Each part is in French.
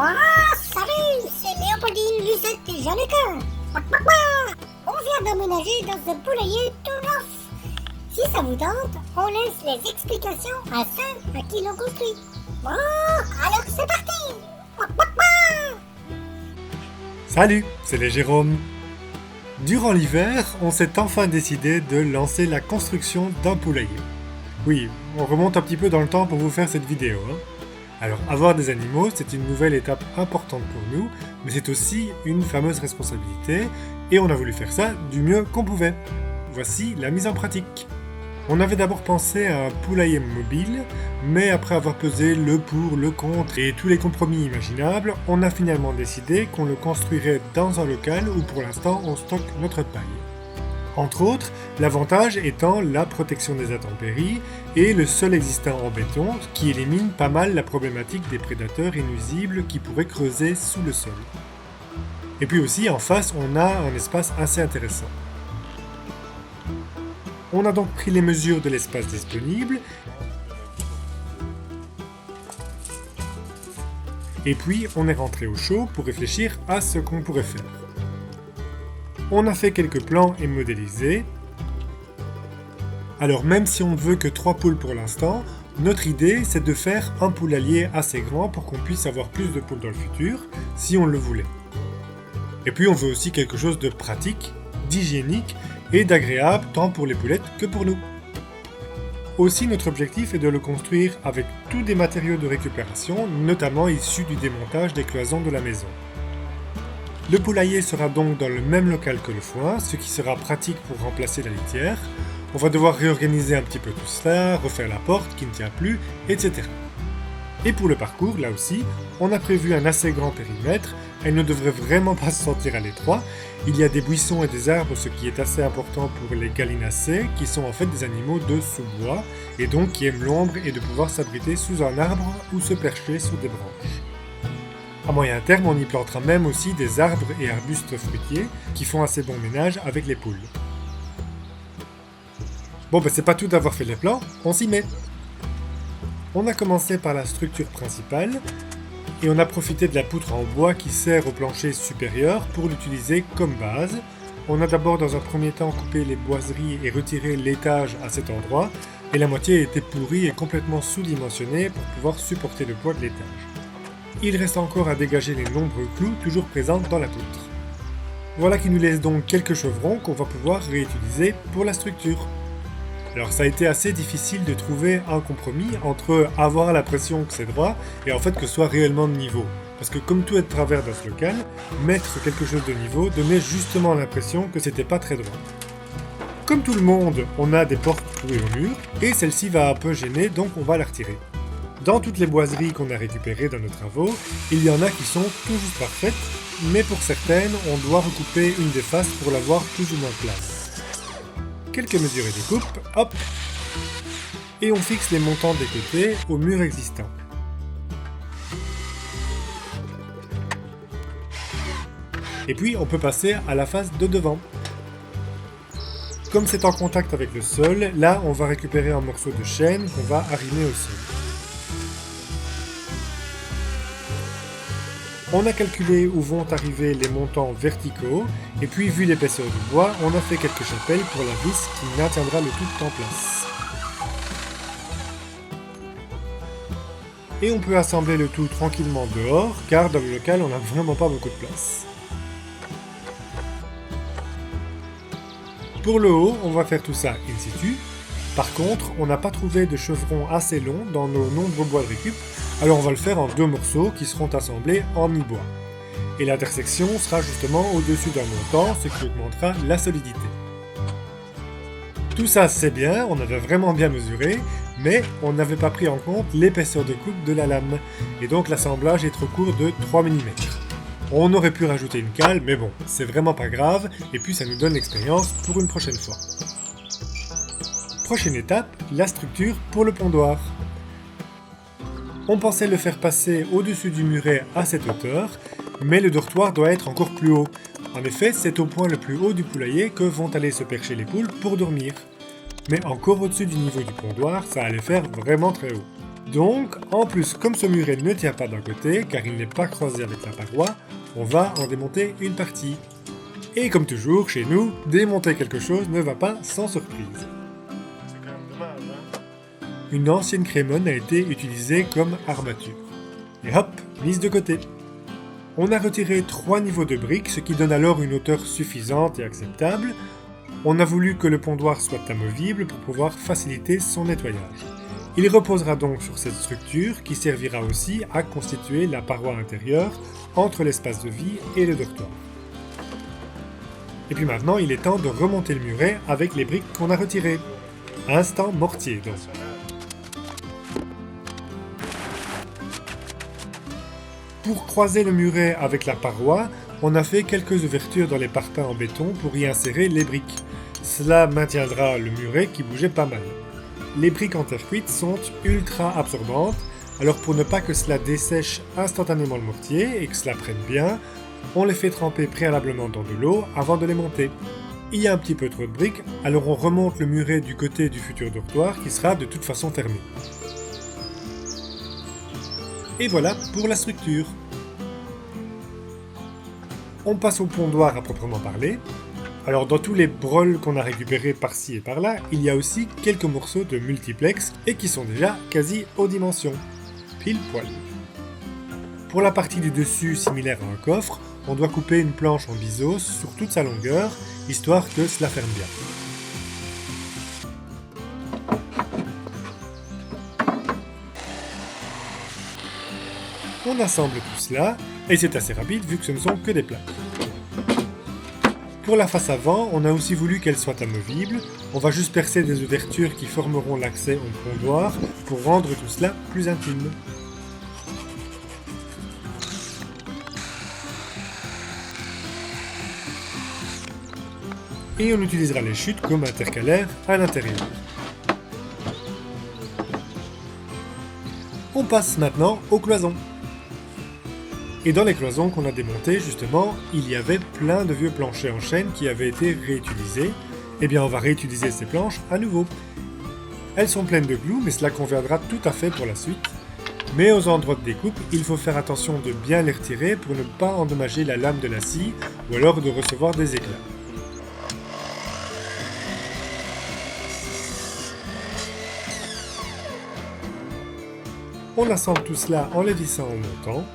Bah, salut, c'est Léopoldine, Lucette et Jeannette. On vient d'emménager dans un poulailler tout neuf. Si ça vous tente, on laisse les explications à ceux à qui l'on construit. Bon, alors c'est parti. Salut, c'est les Jérôme. Durant l'hiver, on s'est enfin décidé de lancer la construction d'un poulailler. Oui, on remonte un petit peu dans le temps pour vous faire cette vidéo. Alors, avoir des animaux, c'est une nouvelle étape importante pour nous, mais c'est aussi une fameuse responsabilité, et on a voulu faire ça du mieux qu'on pouvait. Voici la mise en pratique. On avait d'abord pensé à un poulailler mobile, mais après avoir pesé le pour, le contre et tous les compromis imaginables, on a finalement décidé qu'on le construirait dans un local où pour l'instant on stocke notre paille. Entre autres, l'avantage étant la protection des intempéries et le sol existant en béton qui élimine pas mal la problématique des prédateurs nuisibles qui pourraient creuser sous le sol. Et puis aussi en face on a un espace assez intéressant. On a donc pris les mesures de l'espace disponible et puis on est rentré au chaud pour réfléchir à ce qu'on pourrait faire. On a fait quelques plans et modélisés. Alors même si on ne veut que 3 poules pour l'instant, notre idée c'est de faire un poulailler assez grand pour qu'on puisse avoir plus de poules dans le futur, si on le voulait. Et puis on veut aussi quelque chose de pratique, d'hygiénique et d'agréable tant pour les poulettes que pour nous. Aussi notre objectif est de le construire avec tous des matériaux de récupération, notamment issus du démontage des cloisons de la maison. Le poulailler sera donc dans le même local que le foin, ce qui sera pratique pour remplacer la litière. On va devoir réorganiser un petit peu tout cela, refaire la porte qui ne tient plus, etc. Et pour le parcours, là aussi, on a prévu un assez grand périmètre, elle ne devrait vraiment pas se sentir à l'étroit. Il y a des buissons et des arbres, ce qui est assez important pour les gallinacés, qui sont en fait des animaux de sous-bois, et donc qui aiment l'ombre et de pouvoir s'abriter sous un arbre ou se percher sous des branches. À moyen terme, on y plantera même aussi des arbres et arbustes fruitiers, qui font assez bon ménage avec les poules. Bon, c'est pas tout d'avoir fait les plans, on s'y met. On a commencé par la structure principale, et on a profité de la poutre en bois qui sert au plancher supérieur pour l'utiliser comme base. On a d'abord dans un premier temps coupé les boiseries et retiré l'étage à cet endroit, et la moitié était pourrie et complètement sous-dimensionnée pour pouvoir supporter le poids de l'étage. Il reste encore à dégager les nombreux clous toujours présents dans la poutre. Voilà qui nous laisse donc quelques chevrons qu'on va pouvoir réutiliser pour la structure. Alors ça a été assez difficile de trouver un compromis entre avoir l'impression que c'est droit et en fait que ce soit réellement de niveau. Parce que comme tout est de travers dans ce local, mettre quelque chose de niveau donnait justement l'impression que c'était pas très droit. Comme tout le monde, on a des portes clouées au mur et celle-ci va un peu gêner donc on va la retirer. Dans toutes les boiseries qu'on a récupérées dans nos travaux, il y en a qui sont tout juste parfaites, mais pour certaines, on doit recouper une des faces pour l'avoir plus ou moins plate. Quelques mesures et découpes, hop, et on fixe les montants des côtés au mur existant. Et puis on peut passer à la face de devant. Comme c'est en contact avec le sol, là on va récupérer un morceau de chaîne qu'on va arrimer au sol. On a calculé où vont arriver les montants verticaux, et puis vu l'épaisseur du bois, on a fait quelques chapelles pour la vis qui maintiendra le tout en place. Et on peut assembler le tout tranquillement dehors, car dans le local on n'a vraiment pas beaucoup de place. Pour le haut, on va faire tout ça in situ. Par contre, on n'a pas trouvé de chevrons assez longs dans nos nombreux bois de récup, alors on va le faire en 2 morceaux qui seront assemblés en mi-bois. Et l'intersection sera justement au-dessus d'un montant, ce qui augmentera la solidité. Tout ça c'est bien, on avait vraiment bien mesuré, mais on n'avait pas pris en compte l'épaisseur de coupe de la lame, et donc l'assemblage est trop court de 3 mm. On aurait pu rajouter une cale, mais bon, c'est vraiment pas grave, et puis ça nous donne l'expérience pour une prochaine fois. Prochaine étape, la structure pour le pondoir. On pensait le faire passer au-dessus du muret à cette hauteur, mais le dortoir doit être encore plus haut. En effet, c'est au point le plus haut du poulailler que vont aller se percher les poules pour dormir. Mais encore au-dessus du niveau du pondoir, ça allait faire vraiment très haut. Donc, en plus, comme ce muret ne tient pas d'un côté, car il n'est pas croisé avec la paroi, on va en démonter une partie. Et comme toujours, chez nous, démonter quelque chose ne va pas sans surprise. C'est quand même dommage, hein? Une ancienne crémone a été utilisée comme armature. Et hop, mise de côté. On a retiré 3 niveaux de briques, ce qui donne alors une hauteur suffisante et acceptable. On a voulu que le pondoir soit amovible pour pouvoir faciliter son nettoyage. Il reposera donc sur cette structure qui servira aussi à constituer la paroi intérieure entre l'espace de vie et le dortoir. Et puis maintenant, il est temps de remonter le muret avec les briques qu'on a retirées. Instant mortier donc. Pour croiser le muret avec la paroi, on a fait quelques ouvertures dans les parpaings en béton pour y insérer les briques. Cela maintiendra le muret qui bougeait pas mal. Les briques en terre cuite sont ultra absorbantes, alors pour ne pas que cela dessèche instantanément le mortier et que cela prenne bien, on les fait tremper préalablement dans de l'eau avant de les monter. Il y a un petit peu trop de briques, alors on remonte le muret du côté du futur dortoir qui sera de toute façon fermé. Et voilà pour la structure. On passe au pondoir à proprement parler. Alors dans tous les brols qu'on a récupérés par-ci et par-là, il y a aussi quelques morceaux de multiplex et qui sont déjà quasi aux dimensions. Pile poil. Pour la partie du dessus similaire à un coffre, on doit couper une planche en biseau sur toute sa longueur, histoire que cela ferme bien. On assemble tout cela, et c'est assez rapide vu que ce ne sont que des plaques. Pour la face avant, on a aussi voulu qu'elle soit amovible. On va juste percer des ouvertures qui formeront l'accès au pondoir pour rendre tout cela plus intime. Et on utilisera les chutes comme intercalaires à l'intérieur. On passe maintenant aux cloisons. Et dans les cloisons qu'on a démontées, justement, il y avait plein de vieux planchers en chêne qui avaient été réutilisés. Eh bien, on va réutiliser ces planches à nouveau. Elles sont pleines de glue, mais cela conviendra tout à fait pour la suite. Mais aux endroits de découpe, il faut faire attention de bien les retirer pour ne pas endommager la lame de la scie ou alors de recevoir des éclats. On assemble tout cela en les vissant en montant.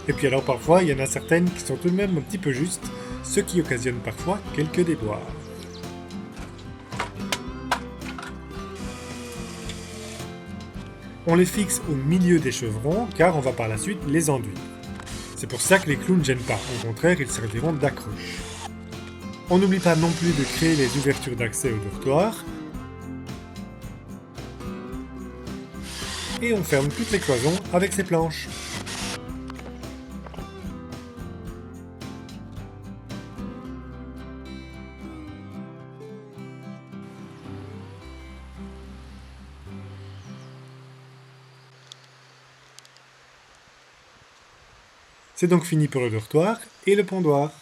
Et puis alors parfois, il y en a certaines qui sont tout de même un petit peu justes, ce qui occasionne parfois quelques déboires. On les fixe au milieu des chevrons, car on va par la suite les enduire. C'est pour ça que les clous ne gênent pas, au contraire, ils serviront d'accroche. On n'oublie pas non plus de créer les ouvertures d'accès au dortoir. Et on ferme toutes les cloisons avec ces planches. C'est donc fini pour le dortoir et le pondoir.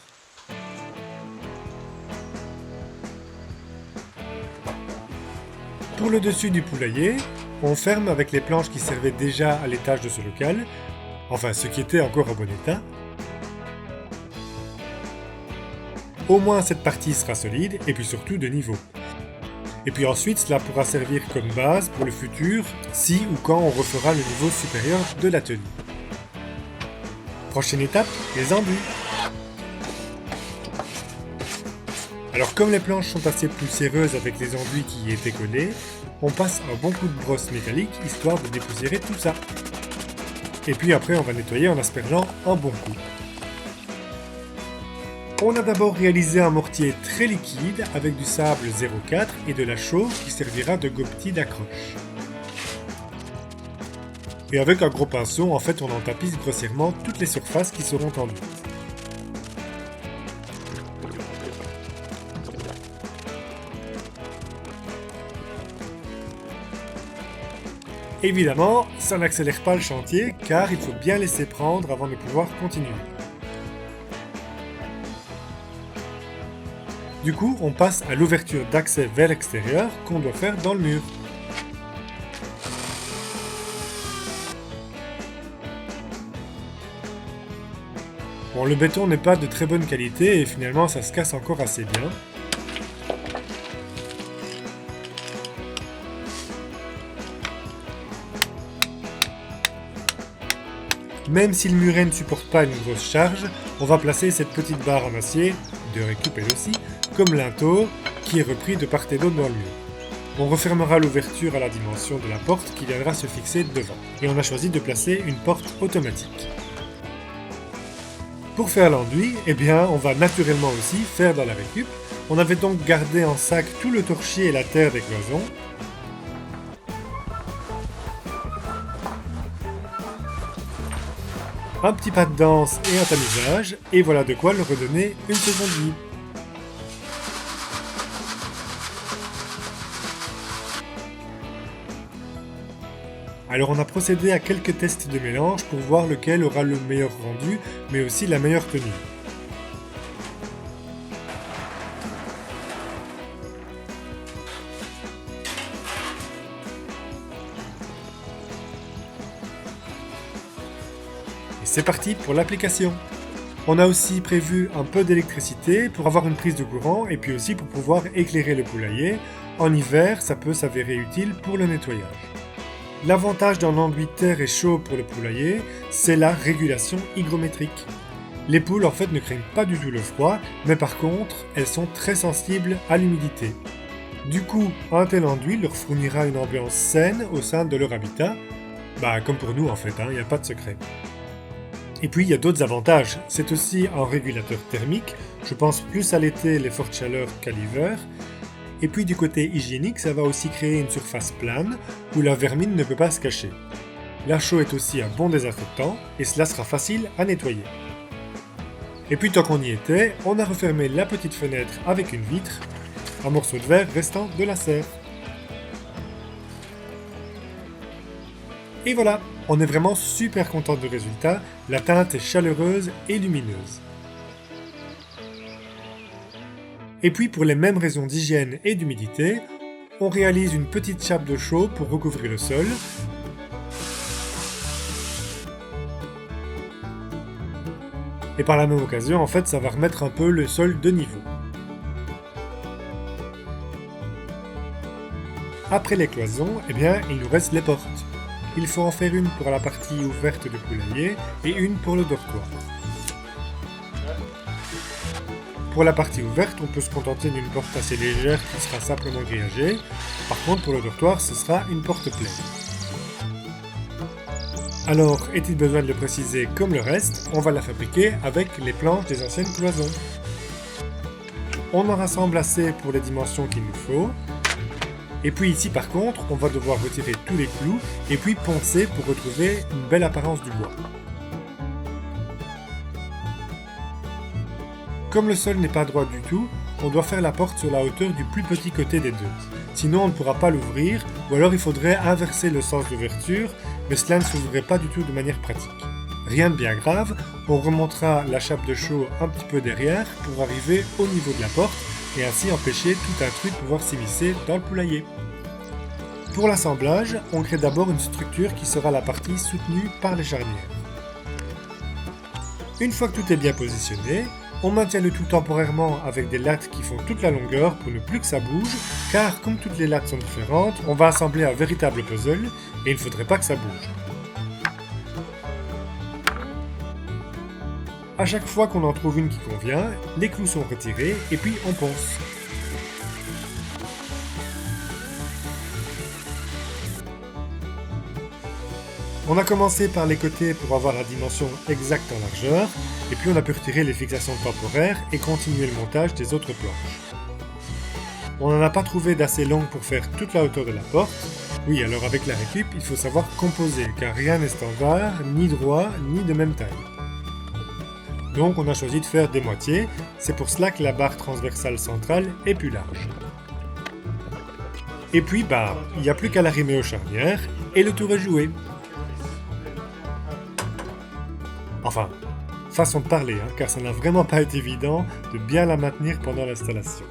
Pour le dessus du poulailler, on ferme avec les planches qui servaient déjà à l'étage de ce local, enfin ce qui était encore en bon état. Au moins cette partie sera solide et puis surtout de niveau. Et puis ensuite cela pourra servir comme base pour le futur si ou quand on refera le niveau supérieur de l'atelier. Prochaine étape, les enduits. Alors comme les planches sont assez poussiéreuses avec les enduits qui y étaient collés, on passe un bon coup de brosse métallique histoire de dépoussiérer tout ça. Et puis après on va nettoyer en aspergeant un bon coup. On a d'abord réalisé un mortier très liquide avec du sable 0,4 et de la chaux qui servira de gobetis d'accroche. Et avec un gros pinceau, en fait, on en tapisse grossièrement toutes les surfaces qui seront enduites. Évidemment, ça n'accélère pas le chantier car il faut bien laisser prendre avant de pouvoir continuer. Du coup, on passe à l'ouverture d'accès vers l'extérieur qu'on doit faire dans le mur. Bon, le béton n'est pas de très bonne qualité et finalement ça se casse encore assez bien. Même si le muret ne supporte pas une grosse charge, on va placer cette petite barre en acier, de récup elle aussi, comme linteau, qui est repris de part et d'autre dans le mur. On refermera l'ouverture à la dimension de la porte qui viendra se fixer devant. Et on a choisi de placer une porte automatique. Pour faire l'enduit, eh bien, on va naturellement aussi faire dans la récup. On avait donc gardé en sac tout le torchis et la terre des cloisons. Un petit pas de danse et un tamisage, et voilà de quoi leur redonner une seconde vie. Alors on a procédé à quelques tests de mélange pour voir lequel aura le meilleur rendu, mais aussi la meilleure tenue. Et c'est parti pour l'application. On a aussi prévu un peu d'électricité pour avoir une prise de courant et puis aussi pour pouvoir éclairer le poulailler. En hiver, ça peut s'avérer utile pour le nettoyage. L'avantage d'un enduit terre et chaud pour le poulailler, c'est la régulation hygrométrique. Les poules en fait ne craignent pas du tout le froid, mais par contre, elles sont très sensibles à l'humidité. Du coup, un tel enduit leur fournira une ambiance saine au sein de leur habitat. Comme pour nous en fait, il n'y a pas de secret. Et puis il y a d'autres avantages, c'est aussi un régulateur thermique, je pense plus à l'été les fortes chaleurs qu'à l'hiver. Et puis du côté hygiénique, ça va aussi créer une surface plane où la vermine ne peut pas se cacher. L'air chaud est aussi un bon désinfectant et cela sera facile à nettoyer. Et puis tant qu'on y était, on a refermé la petite fenêtre avec une vitre, un morceau de verre restant de la serre. Et voilà, on est vraiment super content du résultat, la teinte est chaleureuse et lumineuse. Et puis pour les mêmes raisons d'hygiène et d'humidité, on réalise une petite chape de chaux pour recouvrir le sol. Et par la même occasion, en fait, ça va remettre un peu le sol de niveau. Après les cloisons, eh bien, il nous reste les portes. Il faut en faire une pour la partie ouverte du poulailler et une pour le dortoir. Pour la partie ouverte, on peut se contenter d'une porte assez légère qui sera simplement grillagée. Par contre, pour le dortoir, ce sera une porte pleine. Alors, est-il besoin de le préciser comme le reste? On va la fabriquer avec les planches des anciennes cloisons. On en rassemble assez pour les dimensions qu'il nous faut. Et puis ici par contre, on va devoir retirer tous les clous et puis poncer pour retrouver une belle apparence du bois. Comme le sol n'est pas droit du tout, on doit faire la porte sur la hauteur du plus petit côté des deux. Sinon on ne pourra pas l'ouvrir, ou alors il faudrait inverser le sens d'ouverture, mais cela ne s'ouvrirait pas du tout de manière pratique. Rien de bien grave, on remontera la chape de chaux un petit peu derrière pour arriver au niveau de la porte et ainsi empêcher tout intrus de pouvoir s'immiscer dans le poulailler. Pour l'assemblage, on crée d'abord une structure qui sera la partie soutenue par les charnières. Une fois que tout est bien positionné, on maintient le tout temporairement avec des lattes qui font toute la longueur pour ne plus que ça bouge, car comme toutes les lattes sont différentes, on va assembler un véritable puzzle et il ne faudrait pas que ça bouge. À chaque fois qu'on en trouve une qui convient, les clous sont retirés et puis on ponce. On a commencé par les côtés pour avoir la dimension exacte en largeur, et puis on a pu retirer les fixations temporaires et continuer le montage des autres planches. On n'en a pas trouvé d'assez longue pour faire toute la hauteur de la porte. Oui, alors avec la récup, il faut savoir composer, car rien n'est standard, ni droit, ni de même taille. Donc on a choisi de faire des moitiés, c'est pour cela que la barre transversale centrale est plus large. Et puis il n'y a plus qu'à l'arrimer aux charnières, et le tour est joué. Enfin, façon de parler, car ça n'a vraiment pas été évident de bien la maintenir pendant l'installation.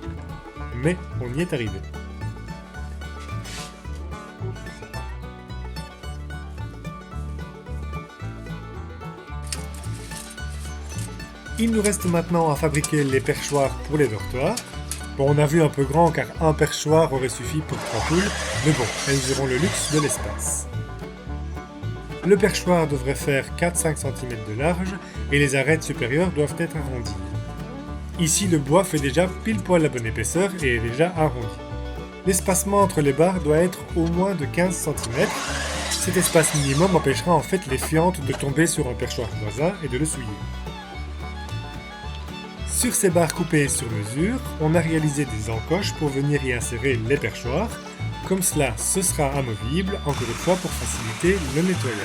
Mais on y est arrivé. Il nous reste maintenant à fabriquer les perchoirs pour les dortoirs. Bon, on a vu un peu grand car un perchoir aurait suffi pour 3 poules, mais bon, elles auront le luxe de l'espace. Le perchoir devrait faire 4-5 cm de large et les arêtes supérieures doivent être arrondies. Ici, le bois fait déjà pile poil la bonne épaisseur et est déjà arrondi. L'espacement entre les barres doit être au moins de 15 cm. Cet espace minimum empêchera en fait les fientes de tomber sur un perchoir voisin et de le souiller. Sur ces barres coupées sur mesure, on a réalisé des encoches pour venir y insérer les perchoirs. Comme cela, ce sera amovible, encore une fois pour faciliter le nettoyage.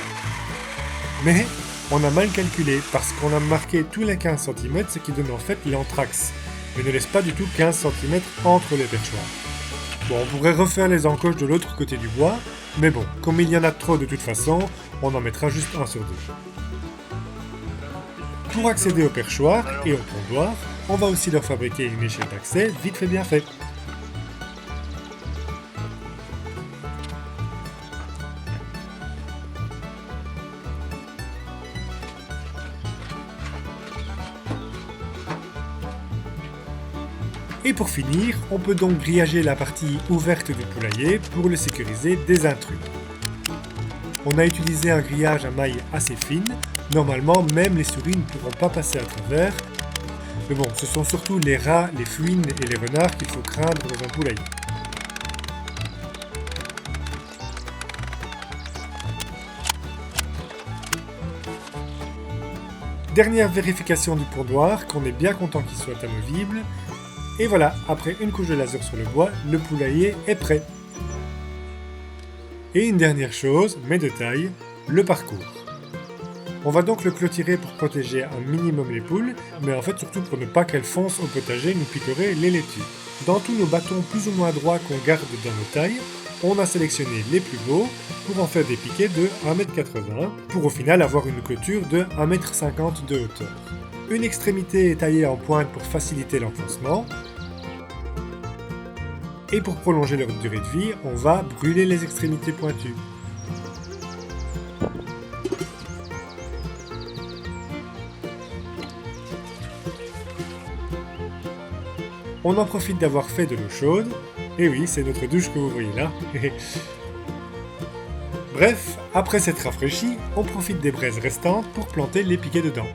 Mais on a mal calculé parce qu'on a marqué tous les 15 cm, ce qui donne en fait l'anthrax, mais ne laisse pas du tout 15 cm entre les perchoirs. Bon, on pourrait refaire les encoches de l'autre côté du bois, mais bon, comme il y en a trop de toute façon, on en mettra juste un sur deux. Pour accéder au perchoir et au pondoir, on va aussi leur fabriquer une échelle d'accès vite fait bien fait. Et pour finir, on peut donc grillager la partie ouverte du poulailler pour le sécuriser des intrus. On a utilisé un grillage à mailles assez fines, normalement même les souris ne pourront pas passer à travers, mais bon, ce sont surtout les rats, les fouines et les renards qu'il faut craindre dans un poulailler. Dernière vérification du pondoir, qu'on est bien content qu'il soit amovible. Et voilà, après une couche de laser sur le bois, le poulailler est prêt. Et une dernière chose, mais de taille, le parcours. On va donc le clôturer pour protéger un minimum les poules, mais en fait surtout pour ne pas qu'elles foncent au potager nous picorer les laitues. Dans tous nos bâtons plus ou moins droits qu'on garde dans nos tailles, on a sélectionné les plus beaux pour en faire des piquets de 1,80 m, pour au final avoir une clôture de 1,50 m de hauteur. Une extrémité est taillée en pointe pour faciliter l'enfoncement. Et pour prolonger leur durée de vie, on va brûler les extrémités pointues. On en profite d'avoir fait de l'eau chaude. Et oui, c'est notre douche que vous voyez là. Bref, après s'être rafraîchi, on profite des braises restantes pour planter les piquets dedans.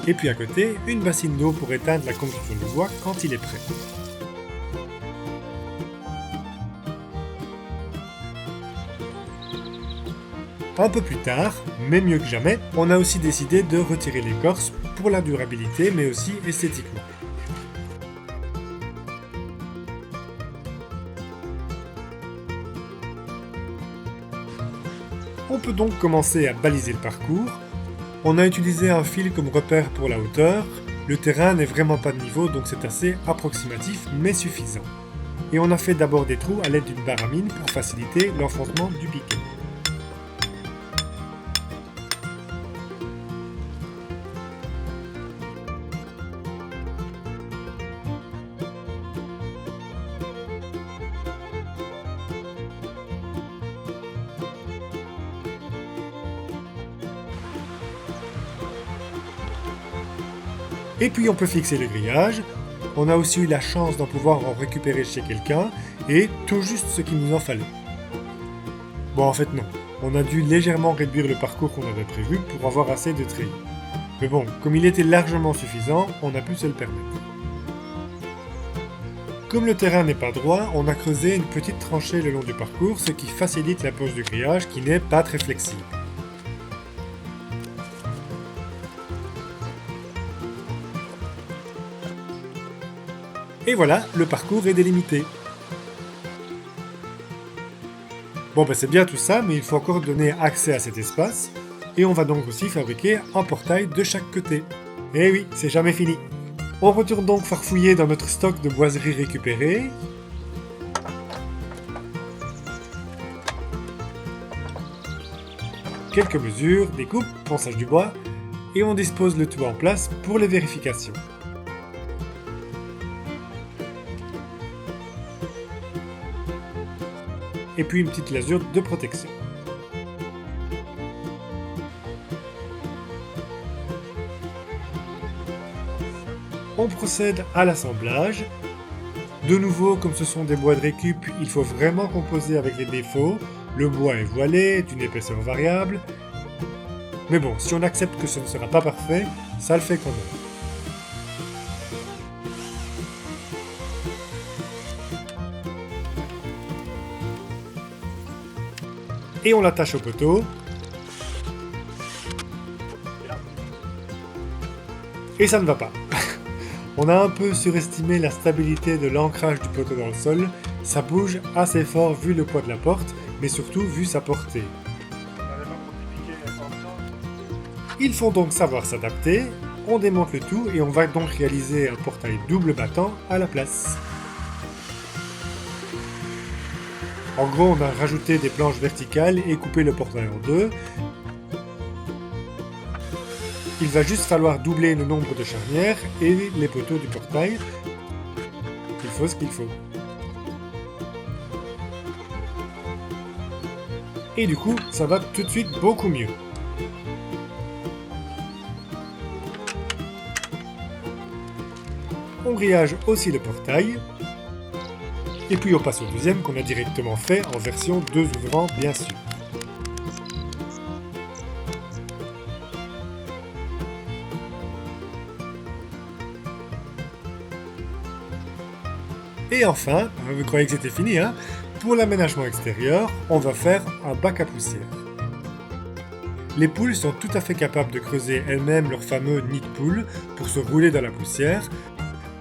Et puis à côté, une bassine d'eau pour éteindre la combustion du bois quand il est prêt. Un peu plus tard, mais mieux que jamais, on a aussi décidé de retirer l'écorce pour la durabilité mais aussi esthétiquement. On peut donc commencer à baliser le parcours. On a utilisé un fil comme repère pour la hauteur. Le terrain n'est vraiment pas de niveau donc c'est assez approximatif mais suffisant. Et on a fait d'abord des trous à l'aide d'une barre à mine pour faciliter l'enfoncement du piquet. Et puis on peut fixer le grillage. On a aussi eu la chance d'en pouvoir en récupérer chez quelqu'un, et tout juste ce qu'il nous en fallait. Bon, en fait non, on a dû légèrement réduire le parcours qu'on avait prévu pour avoir assez de treillis. Mais bon, comme il était largement suffisant, on a pu se le permettre. Comme le terrain n'est pas droit, on a creusé une petite tranchée le long du parcours, ce qui facilite la pose du grillage qui n'est pas très flexible. Et voilà, le parcours est délimité. Bon c'est bien tout ça, mais il faut encore donner accès à cet espace, et on va donc aussi fabriquer un portail de chaque côté. Et oui, c'est jamais fini. On retourne donc farfouiller dans notre stock de boiseries récupérées. Quelques mesures, découpes, ponçage du bois, et on dispose le tout en place pour les vérifications. Et puis une petite lasure de protection. on procède à l'assemblage. De nouveau, comme ce sont des bois de récup, il faut vraiment composer avec les défauts. Le bois est voilé, d'une épaisseur variable. Mais bon, si on accepte que ce ne sera pas parfait, ça le fait quand même. Et on l'attache au poteau. Et ça ne va pas. On a un peu surestimé la stabilité de l'ancrage du poteau dans le sol. Ça bouge assez fort vu le poids de la porte, mais surtout vu sa portée. Il faut donc savoir s'adapter. On démonte le tout et on va donc réaliser un portail double battant à la place. En gros, on a rajouté des planches verticales et coupé le portail en deux. Il va juste falloir doubler le nombre de charnières et les poteaux du portail. Il faut ce qu'il faut. Et du coup, ça va tout de suite beaucoup mieux. On grillage aussi le portail. Et puis on passe au deuxième qu'on a directement fait en version 2 ouvrants bien sûr. Et enfin, vous croyez que c'était fini, hein? Pour l'aménagement extérieur, on va faire un bac à poussière. Les poules sont tout à fait capables de creuser elles-mêmes leur fameux nid de poule pour se rouler dans la poussière,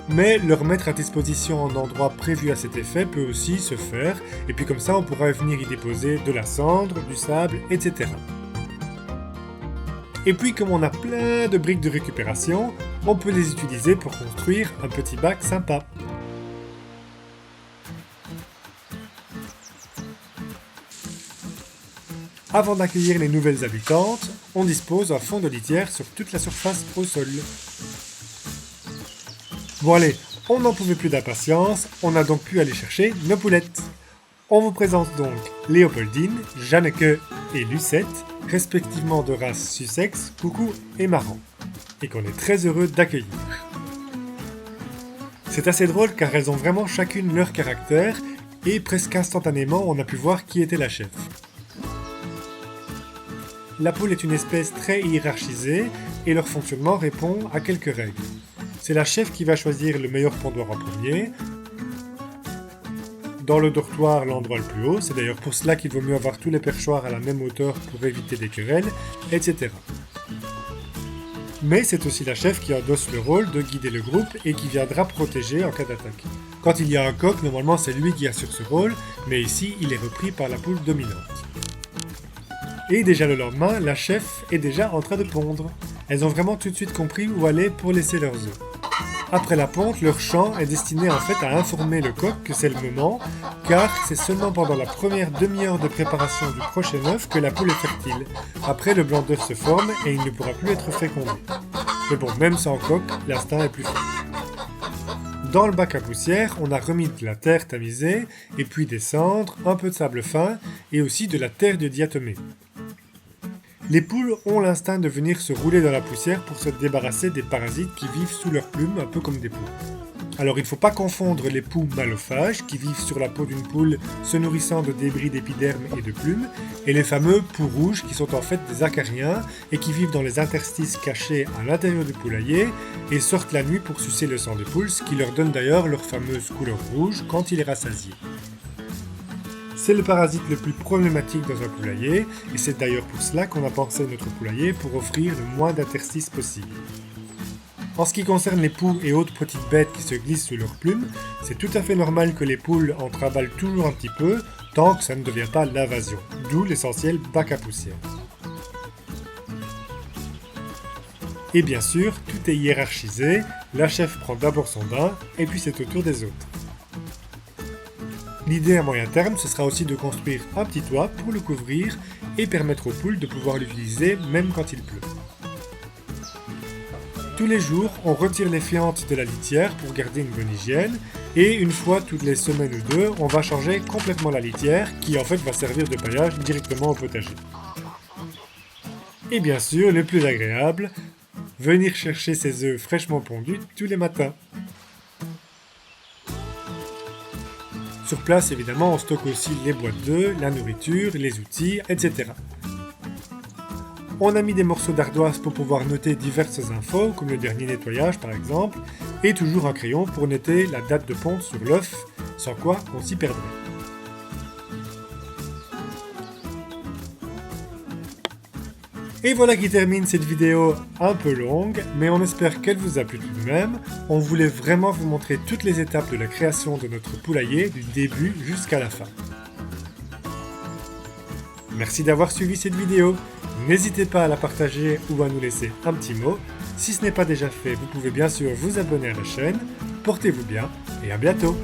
mais leur mettre à disposition un endroit prévu à cet effet peut aussi se faire, et puis comme ça on pourra venir y déposer de la cendre, du sable, etc. Et puis comme on a plein de briques de récupération, on peut les utiliser pour construire un petit bac sympa. Avant d'accueillir les nouvelles habitantes, on dispose d'un fond de litière sur toute la surface au sol. Bon allez, on n'en pouvait plus d'impatience, on a donc pu aller chercher nos poulettes. On vous présente donc Léopoldine, Jeanneke et Lucette, respectivement de race Sussex, Coucou et Marran, et qu'on est très heureux d'accueillir. C'est assez drôle car elles ont vraiment chacune leur caractère, et presque instantanément on a pu voir qui était la chef. La poule est une espèce très hiérarchisée et leur fonctionnement répond à quelques règles. C'est la chef qui va choisir le meilleur pondoir en premier. Dans le dortoir, l'endroit le plus haut, c'est d'ailleurs pour cela qu'il vaut mieux avoir tous les perchoirs à la même hauteur pour éviter des querelles, etc. Mais c'est aussi la chef qui endosse le rôle de guider le groupe et qui viendra protéger en cas d'attaque. Quand il y a un coq, normalement c'est lui qui assure ce rôle, mais ici il est repris par la poule dominante. Et déjà le lendemain, la chef est déjà en train de pondre. Elles ont vraiment tout de suite compris où aller pour laisser leurs œufs. Après la ponte, leur chant est destiné en fait à informer le coq que c'est le moment, car c'est seulement pendant la première demi-heure de préparation du prochain œuf que la poule est fertile. Après, le blanc d'œuf se forme et il ne pourra plus être fécondé. Mais bon, même sans coq, l'instinct est plus fort. Dans le bac à poussière, on a remis de la terre tamisée, et puis des cendres, un peu de sable fin, et aussi de la terre de diatomée. Les poules ont l'instinct de venir se rouler dans la poussière pour se débarrasser des parasites qui vivent sous leurs plumes, un peu comme des poux. Alors il ne faut pas confondre les poux malophages, qui vivent sur la peau d'une poule se nourrissant de débris d'épiderme et de plumes, et les fameux poux rouges qui sont en fait des acariens et qui vivent dans les interstices cachés à l'intérieur du poulailler et sortent la nuit pour sucer le sang des poules, ce qui leur donne d'ailleurs leur fameuse couleur rouge quand il est rassasié. C'est le parasite le plus problématique dans un poulailler, et c'est d'ailleurs pour cela qu'on a pensé notre poulailler pour offrir le moins d'interstices possible. En ce qui concerne les poux et autres petites bêtes qui se glissent sous leurs plumes, c'est tout à fait normal que les poules en travaillent toujours un petit peu, tant que ça ne devient pas l'invasion, d'où l'essentiel bac à poussière. Et bien sûr, tout est hiérarchisé, la chef prend d'abord son bain, et puis c'est au tour des autres. L'idée à moyen terme, ce sera aussi de construire un petit toit pour le couvrir et permettre aux poules de pouvoir l'utiliser même quand il pleut. Tous les jours, on retire les fientes de la litière pour garder une bonne hygiène et une fois toutes les semaines ou deux, on va changer complètement la litière qui en fait va servir de paillage directement au potager. Et bien sûr, le plus agréable, venir chercher ses œufs fraîchement pondus tous les matins. Sur place, évidemment, on stocke aussi les boîtes d'œufs, la nourriture, les outils, etc. On a mis des morceaux d'ardoise pour pouvoir noter diverses infos, comme le dernier nettoyage par exemple, et toujours un crayon pour noter la date de ponte sur l'œuf, sans quoi on s'y perdrait. Et voilà qui termine cette vidéo un peu longue, mais on espère qu'elle vous a plu tout de même. On voulait vraiment vous montrer toutes les étapes de la création de notre poulailler, du début jusqu'à la fin. Merci d'avoir suivi cette vidéo. N'hésitez pas à la partager ou à nous laisser un petit mot. Si ce n'est pas déjà fait, vous pouvez bien sûr vous abonner à la chaîne. Portez-vous bien et à bientôt.